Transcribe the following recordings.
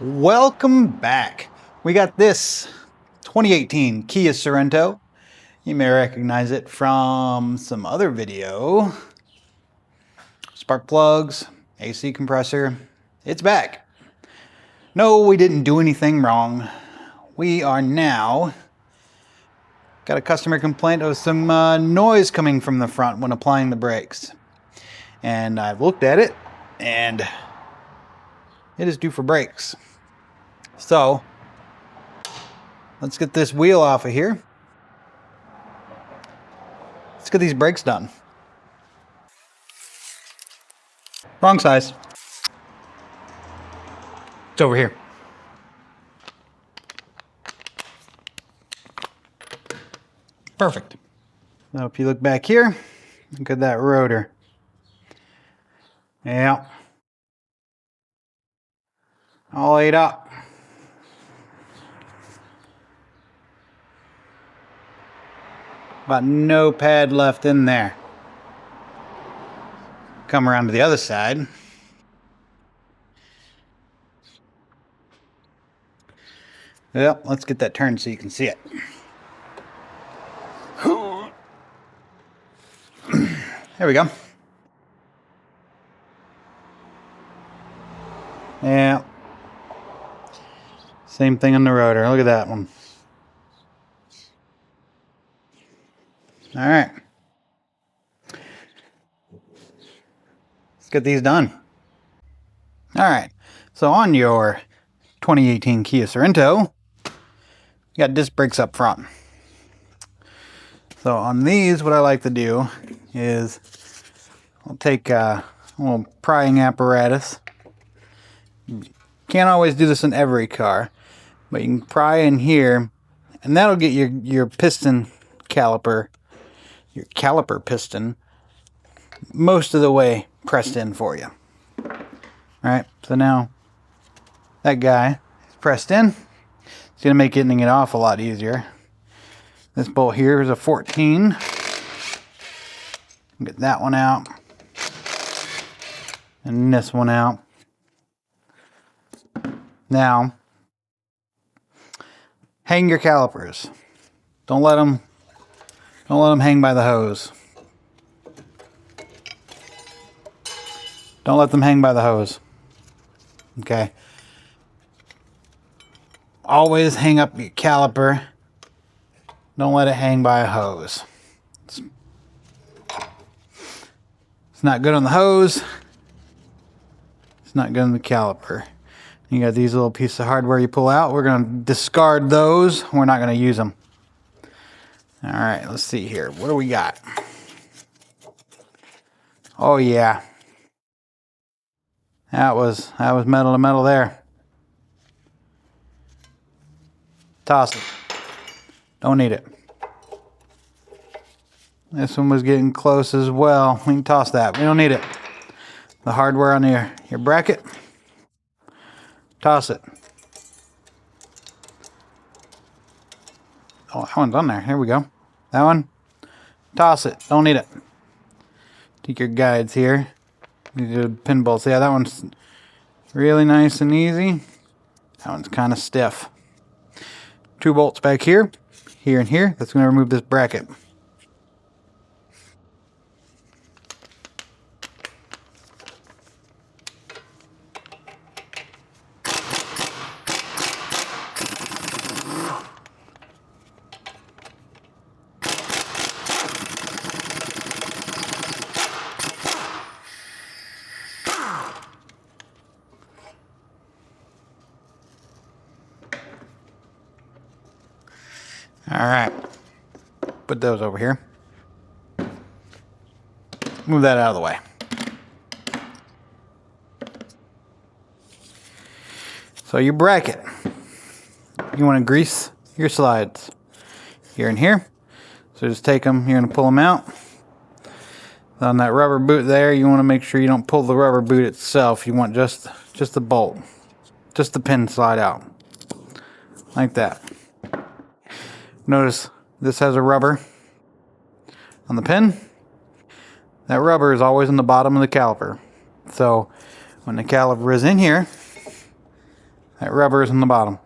Welcome back. We got this 2018 Kia Sorento. You may recognize it from some other video. Spark plugs, AC compressor. It's back. No, we didn't do anything wrong. We are now got a customer complaint of some noise coming from the front when applying the brakes. And I've looked at it and it is due for brakes. So let's get this wheel off of here. Let's get these brakes done. Wrong size. It's over here. Perfect. Now if you look back here, look at that rotor. Yeah. All ate up. About no pad left in there. Come around to the other side. Well, let's get that turned so you can see it. There we go. Yeah. Same thing on the rotor. Look at that one. All right. Let's get these done. All right. So on your 2018 Kia Sorento, you got disc brakes up front. So on these, what I like to do is I'll take a little prying apparatus. Can't always do this in every car, but you can pry in here, and that'll get your piston caliper, your caliper piston, most of the way pressed in for you. All right, so now that guy is pressed in. It's going to make getting it off a lot easier. This bolt here is a 14. Get that one out. And this one out. Now, hang your calipers. Don't let them hang by the hose. Don't let them hang by the hose. Okay. Always hang up your caliper. Don't let it hang by a hose. It's not good on the hose. It's not good on the caliper. You got these little pieces of hardware you pull out. We're going to discard those. We're not going to use them. All right, let's see here. What do we got? Oh yeah. That was metal to metal there. Toss it. Don't need it. This one was getting close as well. We can toss that. We don't need it. The hardware on your bracket. Toss it. Oh, that one's on there. Here we go. That one. Toss it. Don't need it. Take your guides here. These are pin bolts. Yeah, that one's really nice and easy. That one's kind of stiff. 2 bolts back here, here and here. That's going to remove this bracket. All right, put those over here. Move that out of the way. So your bracket, you want to grease your slides here and here. So just take them, you're going to pull them out. On that rubber boot there, you want to make sure you don't pull the rubber boot itself. You want just the bolt, just the pin slide out, like that. Notice this has a rubber on the pin. That rubber is always on the bottom of the caliper. So when the caliper is in here, That rubber is on the bottom.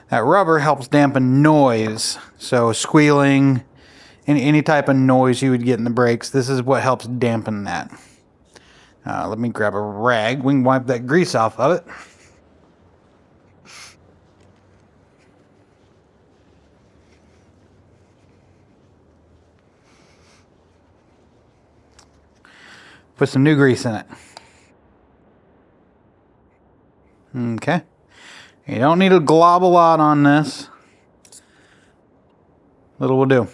That rubber helps dampen noise. So squealing, any type of noise you would get in the brakes, this is what helps dampen that. Let me grab a rag. We can wipe that grease off of it. Put some new grease in it. Okay. You don't need to glob a lot on this. Little will do.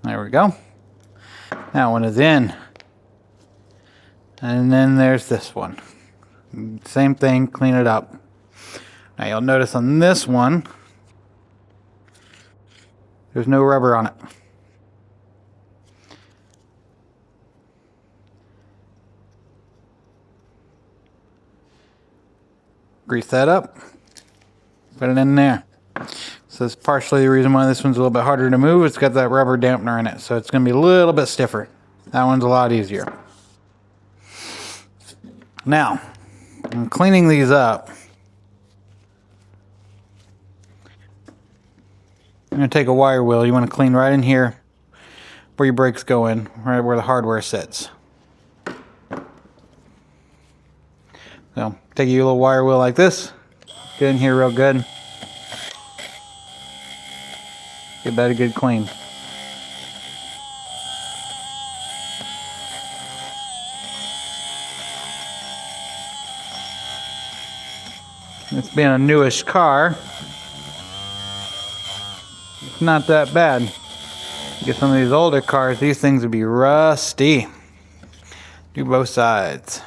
There we go. That one is in. And then there's this one. Same thing, clean it up. Now you'll notice on this one, there's no rubber on it. Grease that up. Put it in there. So that's partially the reason why this one's a little bit harder to move. It's got that rubber dampener in it, so it's going to be a little bit stiffer. That one's a lot easier. Now, I'm cleaning these up. I'm going to take a wire wheel. You want to clean right in here where your brakes go in, right where the hardware sits. So, take your little wire wheel like this. Get in here real good. Give that a good clean. It's being a newish car. It's not that bad. Get some of these older cars, these things would be rusty. Do both sides.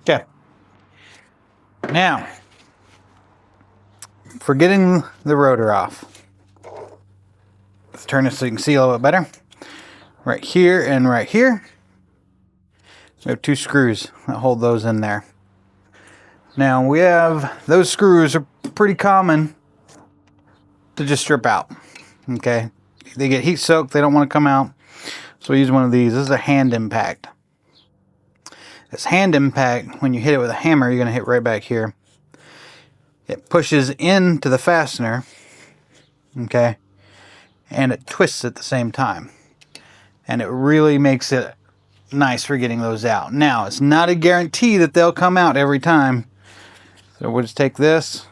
Okay. Now, for getting the rotor off, let's turn this so you can see a little bit better. Right here and right here, we have two screws that hold those in there. Now we have, those screws are pretty common to just strip out. Okay, they get heat soaked, they don't want to come out, so we use one of these. This is a hand impact. This hand impact, when you hit it with a hammer, you're going to hit right back here. It pushes into the fastener, okay, and it twists at the same time. And it really makes it nice for getting those out. Now, it's not a guarantee that they'll come out every time. So we'll just take this,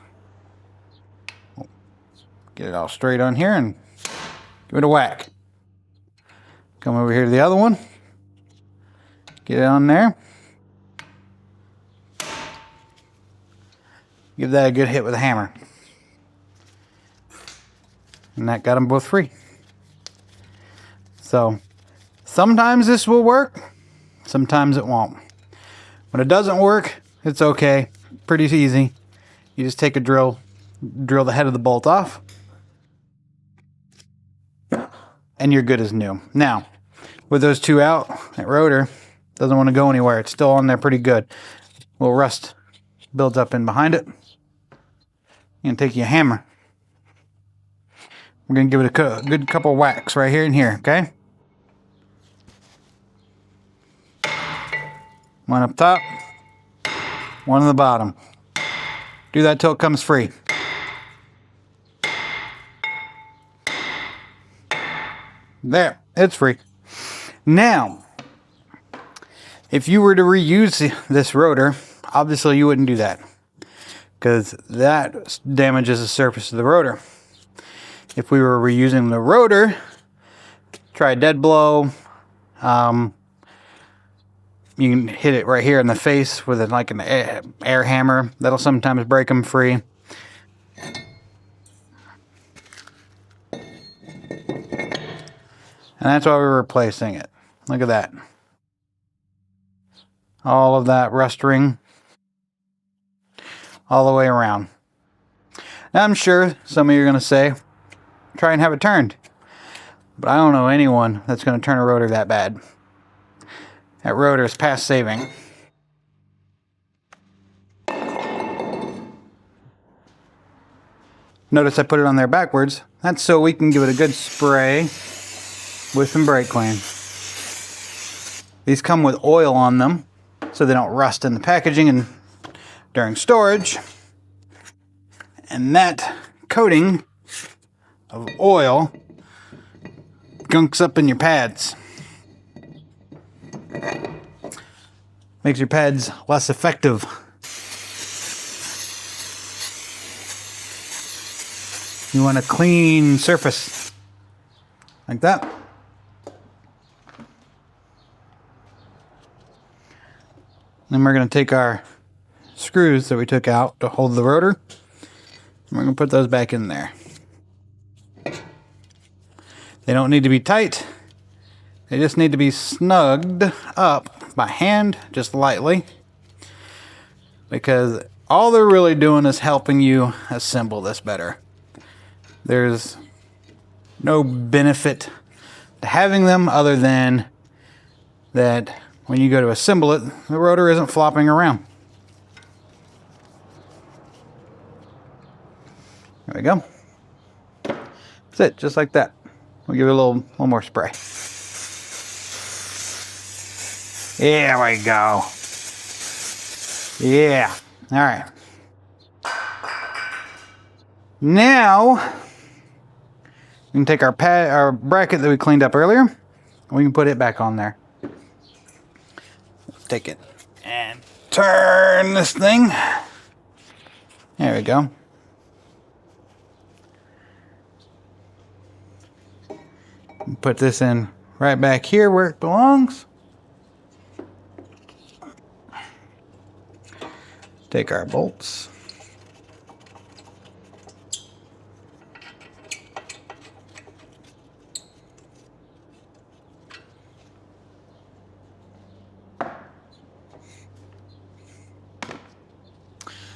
get it all straight on here, and give it a whack. Come over here to the other one, get it on there. Give that a good hit with a hammer. And that got them both free. So, sometimes this will work, sometimes it won't. When it doesn't work, it's okay. Pretty easy. You just take a drill the head of the bolt off, and you're good as new. Now, with those two out, that rotor doesn't want to go anywhere. It's still on there pretty good. A little rust builds up in behind it. You're going to take your hammer. We're going to give it a good couple whacks right here and here, okay? One up top, one on the bottom. Do that till it comes free. There, it's free. Now, if you were to reuse this rotor, obviously you wouldn't do that, because that damages the surface of the rotor. If we were reusing the rotor, try a dead blow. You can hit it right here in the face with like an air hammer. That'll sometimes break them free. And that's why we're replacing it. Look at that. All of that rust ring all the way around. Now I'm sure some of you are going to say, try and have it turned. But I don't know anyone that's going to turn a rotor that bad. That rotor is past saving. Notice I put it on there backwards. That's so we can give it a good spray with some brake clean. These come with oil on them so they don't rust in the packaging and during storage. And that coating of oil gunks up in your pads. Makes your pads less effective. You want a clean surface like that. Then we're going to take our screws that we took out to hold the rotor, and we're going to put those back in there. They don't need to be tight. They just need to be snugged up by hand, just lightly, because all they're really doing is helping you assemble this better. There's no benefit to having them other than that when you go to assemble it, the rotor isn't flopping around. There we go. That's it, just like that. We'll give it a little more spray. There we go. Yeah. All right. Now we can take our bracket that we cleaned up earlier, and we can put it back on there. Let's take it and turn this thing. There we go. Put this in right back here where it belongs. Take our bolts.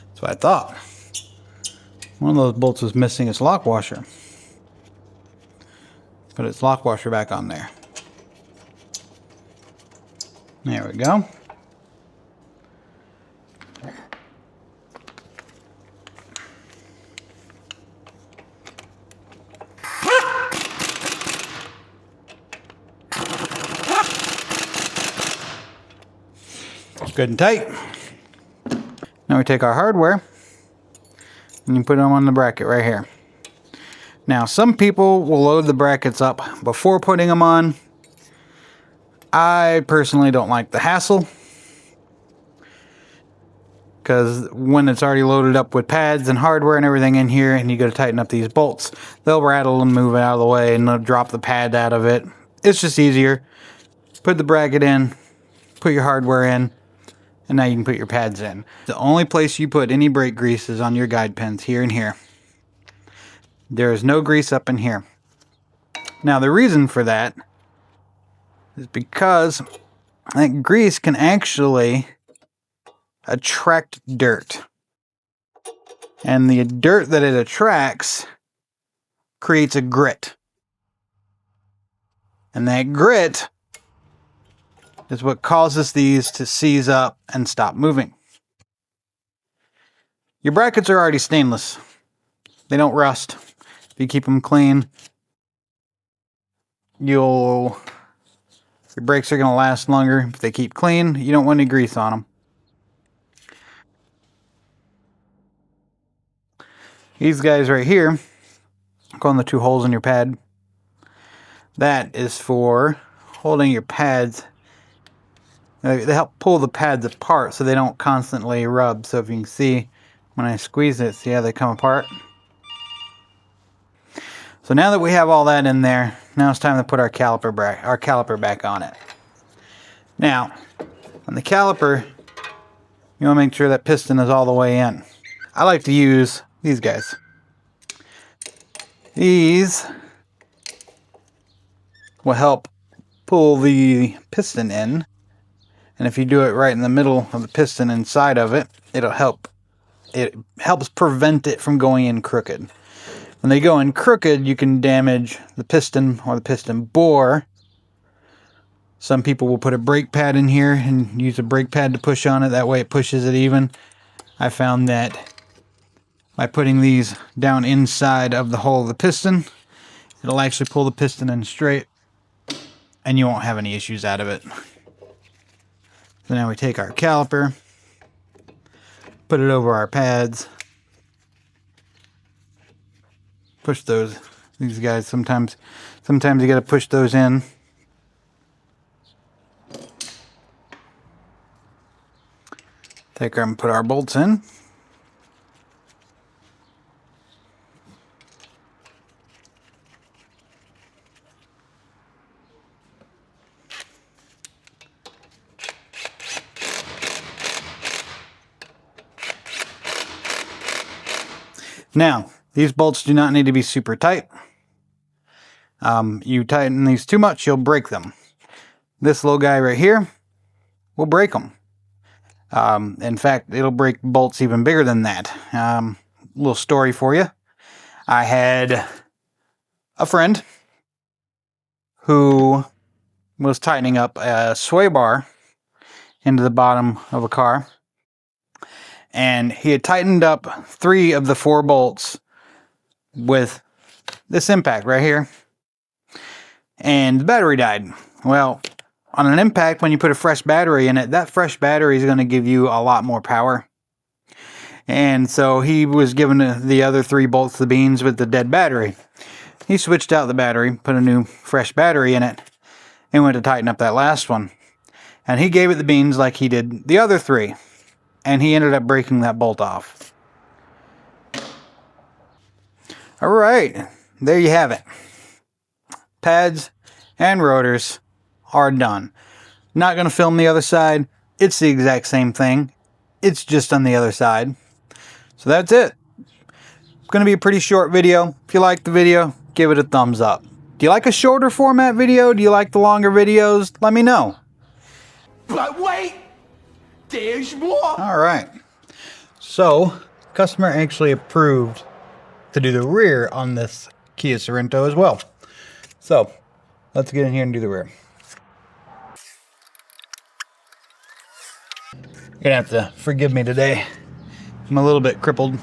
That's what I thought. One of those bolts was missing its lock washer. Put its lock washer back on there. There we go. Good and tight. Now we take our hardware and you put them on the bracket right here. Now some people will load the brackets up before putting them on. I personally don't like the hassle, because when it's already loaded up with pads and hardware and everything in here and you go to tighten up these bolts, they'll rattle and move out of the way and they'll drop the pad out of it. It's just easier. Put the bracket in, put your hardware in, and now you can put your pads in. The only place you put any brake grease is on your guide pins, here and here. There is no grease up in here. Now the reason for that is because that grease can actually attract dirt. And the dirt that it attracts creates a grit. And that grit is what causes these to seize up and stop moving. Your brackets are already stainless. They don't rust. If you keep them clean, your brakes are going to last longer. If they keep clean, you don't want any grease on them. These guys right here, go on the two holes in your pad. That is for holding your pads. They help pull the pads apart so they don't constantly rub. So if you can see, when I squeeze it, see how they come apart? So now that we have all that in there, now it's time to put our caliper back on it. Now, on the caliper, you want to make sure that piston is all the way in. I like to use these guys. These will help pull the piston in. And if you do it right in the middle of the piston inside of it, it'll help it helps prevent it from going in crooked. When they go in crooked, you can damage the piston or the piston bore. Some people will put a brake pad in here and use a brake pad to push on it. That way it pushes it even. I found that by putting these down inside of the hole of the piston, it'll actually pull the piston in straight and you won't have any issues out of it. So now we take our caliper, put it over our pads, push these guys, sometimes you got to push those in. Take our and put our bolts in. Now, these bolts do not need to be super tight. You tighten these too much, you'll break them. This little guy right here will break them. In fact, it'll break bolts even bigger than that. Little story for you. I had a friend who was tightening up a sway bar into the bottom of a car. And he had tightened up 3 of the 4 bolts with this impact right here. And the battery died. Well, on an impact, when you put a fresh battery in it, that fresh battery is going to give you a lot more power. And so he was giving the other 3 bolts the beans with the dead battery. He switched out the battery, put a new fresh battery in it, and went to tighten up that last one. And he gave it the beans like he did the other 3. And he ended up breaking that bolt off. Alright, there you have it. Pads and rotors are done. Not going to film the other side. It's the exact same thing. It's just on the other side. So that's it. It's going to be a pretty short video. If you like the video, give it a thumbs up. Do you like a shorter format video? Do you like the longer videos? Let me know. But wait! There's more! Alright. So, customer actually approved to do the rear on this Kia Sorento as well. So, let's get in here and do the rear. You're gonna have to forgive me today. I'm a little bit crippled.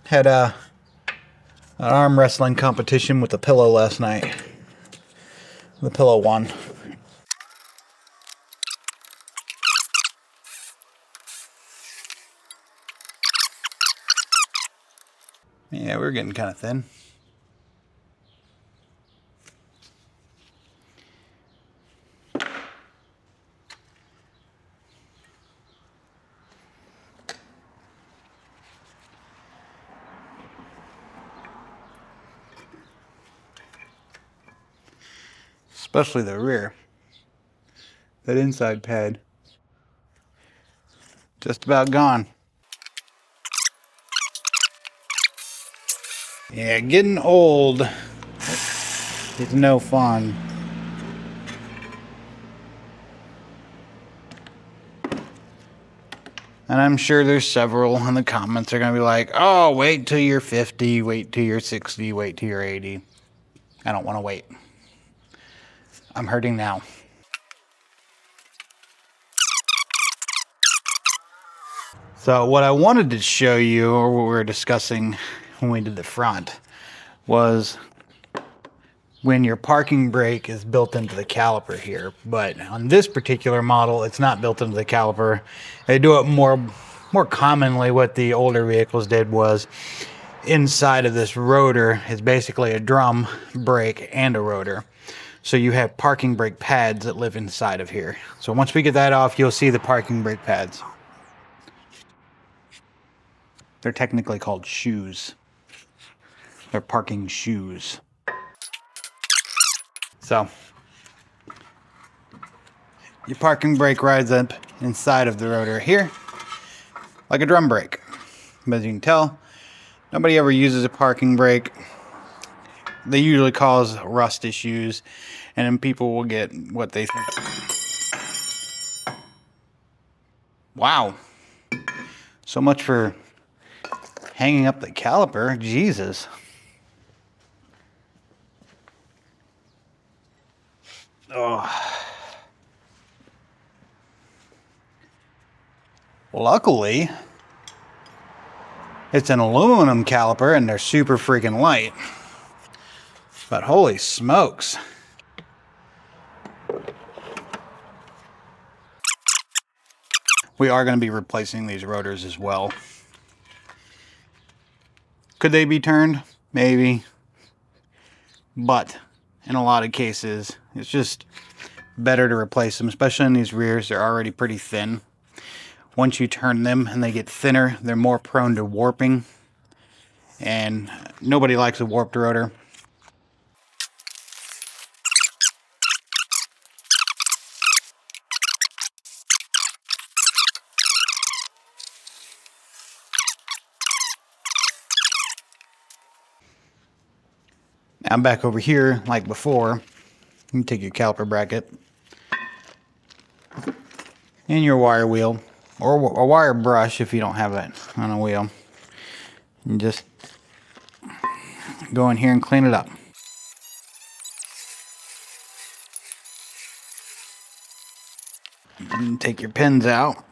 Had an arm wrestling competition with a pillow last night. The pillow won. Yeah, we're getting kind of thin. Especially the rear. That inside pad. Just about gone. Yeah, getting old is no fun. And I'm sure there's several in the comments are going to be like, oh, wait till you're 50, wait till you're 60, wait till you're 80. I don't want to wait. I'm hurting now. So what I wanted to show you, or what we were discussing when we did the front, was when your parking brake is built into the caliper here. But on this particular model, it's not built into the caliper. They do it more commonly. What the older vehicles did was inside of this rotor is basically a drum brake and a rotor. So you have parking brake pads that live inside of here. So once we get that off, you'll see the parking brake pads. They're technically called shoes. They're parking shoes. So your parking brake rides up inside of the rotor here like a drum brake. But as you can tell, nobody ever uses a parking brake. They usually cause rust issues, and then people will get what they think Wow. So much for hanging up the caliper. Jesus. Oh. Luckily, it's an aluminum caliper and they're super freaking light. But holy smokes. We are going to be replacing these rotors as well. Could they be turned? Maybe. But in a lot of cases, it's just better to replace them, especially in these rears. They're already pretty thin. Once you turn them and they get thinner, they're more prone to warping. And nobody likes a warped rotor. Now I'm back over here like before. You can take your caliper bracket and your wire wheel, or a wire brush if you don't have it on a wheel. And just go in here and clean it up. And take your pins out.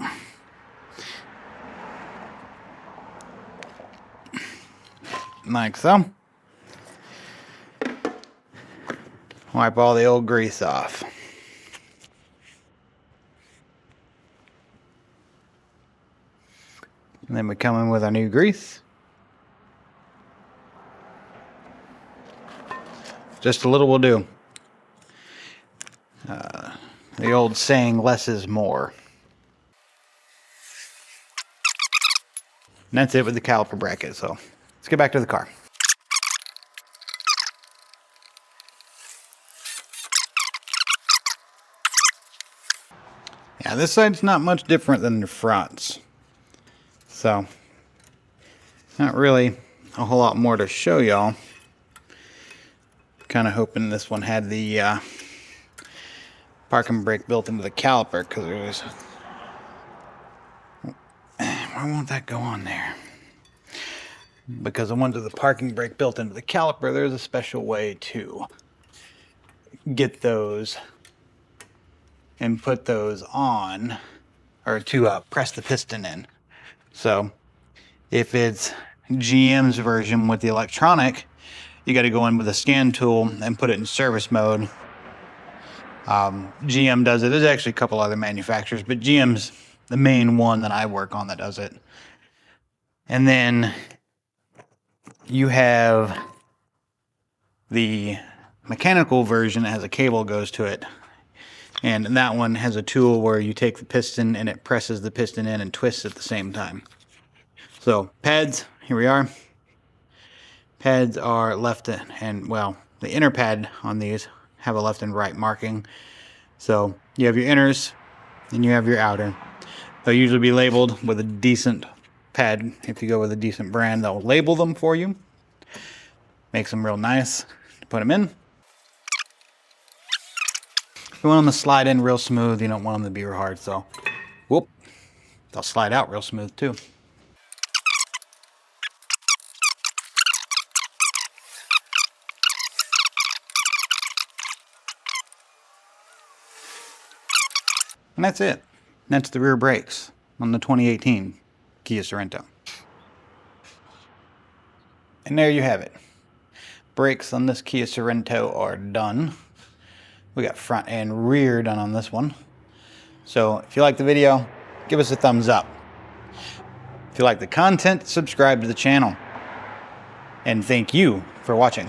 Like so. Wipe all the old grease off. And then we come in with our new grease. Just a little will do. The old saying, less is more. And that's it with the caliper bracket, so let's get back to the car. Yeah, this side's not much different than the fronts. So, not really a whole lot more to show y'all. Kind of hoping this one had the parking brake built into the caliper, because it was... Why won't that go on there? Because the ones with the parking brake built into the caliper, there's a special way to get those and put those on, or to press the piston in. So if it's GM's version with the electronic, you got to go in with a scan tool and put it in service mode. GM does it. There's actually a couple other manufacturers, but GM's the main one that I work on that does it. And then you have the mechanical version that has a cable goes to it. And that one has a tool where you take the piston and it presses the piston in and twists at the same time. So pads, here we are. Pads are left and, well, the inner pad on these have a left and right marking. So you have your inners and you have your outer. They'll usually be labeled with a decent pad. If you go with a decent brand, they'll label them for you. Makes them real nice to put them in. You want them to slide in real smooth. You don't want them to be real hard, so whoop, they'll slide out real smooth too. And that's it. That's the rear brakes on the 2018 Kia Sorento. And there you have it. Brakes on this Kia Sorento are done. We got front and rear done on this one. So if you like the video, give us a thumbs up. If you like the content, subscribe to the channel. And thank you for watching.